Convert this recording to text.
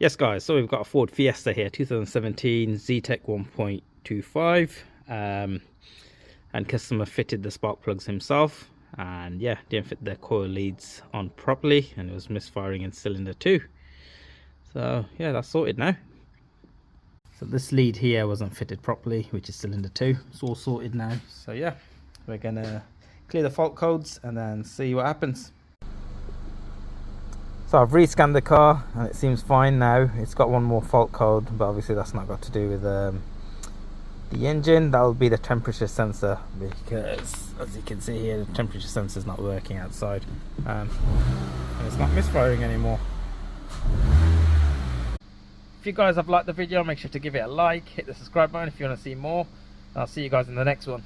Yes guys, so we've got a Ford Fiesta here, 2017 Z-Tech 1.25, and customer fitted the spark plugs himself, and yeah, didn't fit the coil leads on properly, and it was misfiring in cylinder 2. So yeah, that's sorted now. So this lead here wasn't fitted properly, which is cylinder 2. It's all sorted now. So yeah, we're gonna clear the fault codes and then see what happens. So I've rescanned the car and it seems fine now. It's got one more fault code, but obviously that's not got to do with the engine. That will be the temperature sensor, because as you can see here, the temperature sensor is not working outside, and it's not misfiring anymore. If you guys have liked the video, make sure to give it a like, hit the subscribe button if you want to see more. I'll see you guys in the next one.